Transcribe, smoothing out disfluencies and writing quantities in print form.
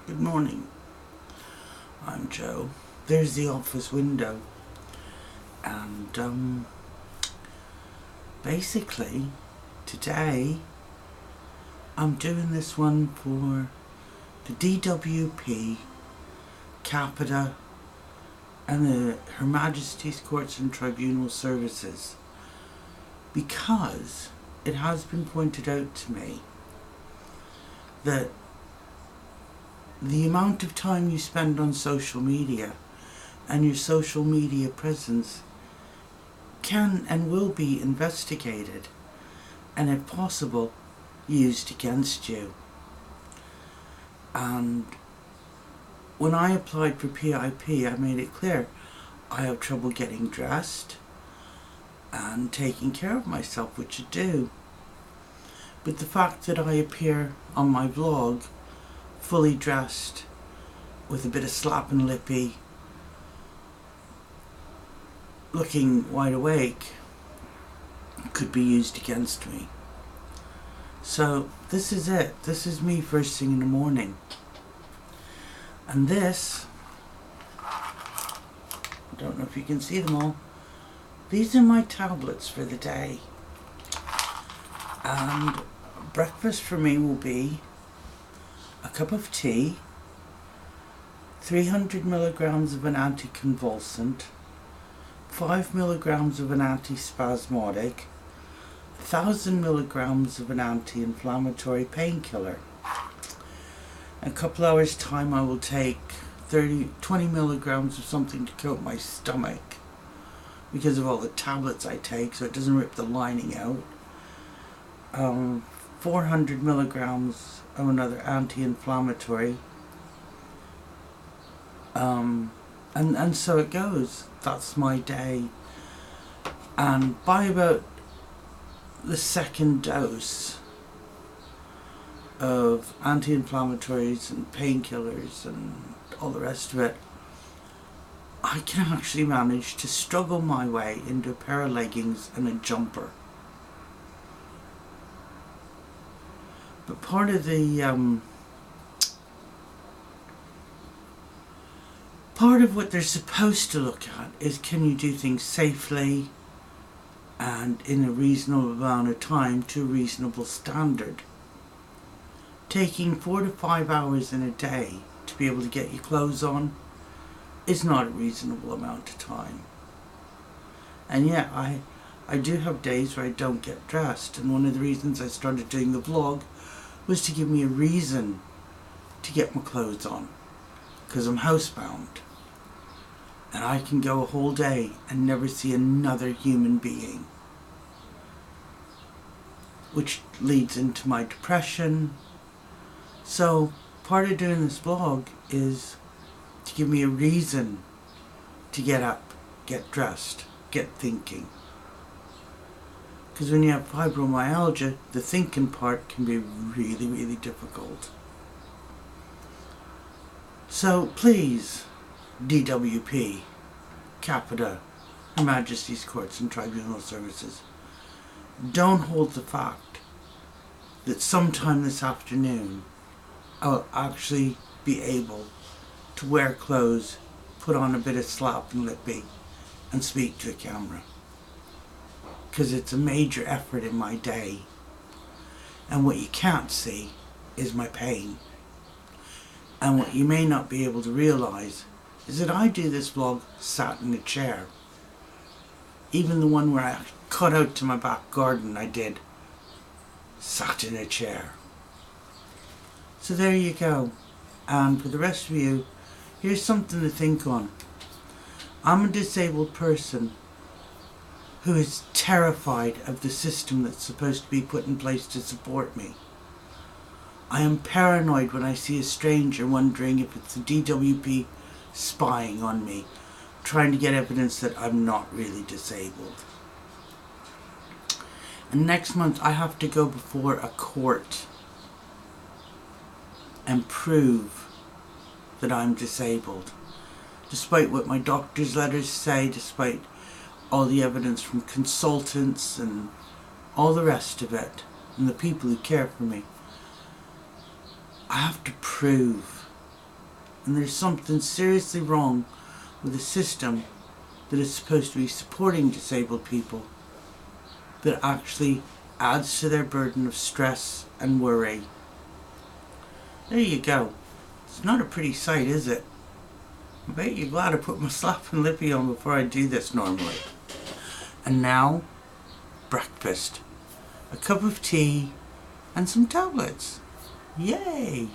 Good morning. I'm Joe. There's the office window. And basically, today I'm doing this one for the DWP, Capita, and Her Majesty's Courts and Tribunal Services, because it has been pointed out to me that the amount of time you spend on social media and your social media presence can and will be investigated and, if possible, used against you. And when I applied for PIP, I made it clear I have trouble getting dressed and taking care of myself, which I do. But the fact that I appear on my vlog fully dressed with a bit of slap and lippy, looking wide awake, could be used against me. So this is it. This is me first thing in the morning. And this, I don't know if you can see them all, these are my tablets for the day. And breakfast for me will be a cup of tea, 300 milligrams of an anticonvulsant, 5 milligrams of an antispasmodic, 1,000 milligrams of an anti-inflammatory painkiller. In a couple hours time I will take 20 milligrams of something to coat my stomach because of all the tablets I take, so it doesn't rip the lining out. 400 milligrams of another anti-inflammatory, and so it goes. That's my day. And by about the second dose of anti-inflammatories and painkillers and all the rest of it, I can actually manage to struggle my way into a pair of leggings and a jumper. But part of what they're supposed to look at is, can you do things safely and in a reasonable amount of time to a reasonable standard. Taking 4 to 5 hours in a day to be able to get your clothes on is not a reasonable amount of time. And yet I do have days where I don't get dressed, and one of the reasons I started doing the vlog was to give me a reason to get my clothes on, because I'm housebound and I can go a whole day and never see another human being, which leads into my depression. So part of doing this vlog is to give me a reason to get up, get dressed, get thinking. Because when you have fibromyalgia, the thinking part can be really, really difficult. So please, DWP, Capita, Her Majesty's Courts and Tribunal Services, don't hold the fact that sometime this afternoon I'll actually be able to wear clothes, put on a bit of slap and lippy, and speak to a camera. Because it's a major effort in my day. And what you can't see is my pain. And what you may not be able to realise is that I do this vlog sat in a chair. Even the one where I cut out to my back garden, I did sat in a chair. So there you go. And for the rest of you, here's something to think on. I'm a disabled person who is terrified of the system that's supposed to be put in place to support me. I am paranoid when I see a stranger wondering if it's the DWP spying on me, trying to get evidence that I'm not really disabled. And next month I have to go before a court and prove that I'm disabled. Despite what my doctor's letters say, despite all the evidence from consultants and all the rest of it, and the people who care for me, I have to prove And there's something seriously wrong with a system that is supposed to be supporting disabled people that actually adds to their burden of stress and worry. There you go. It's not a pretty sight, is it? I bet you're glad I put my slapping lippy on before I do this normally. And now, breakfast. A cup of tea and some tablets. Yay!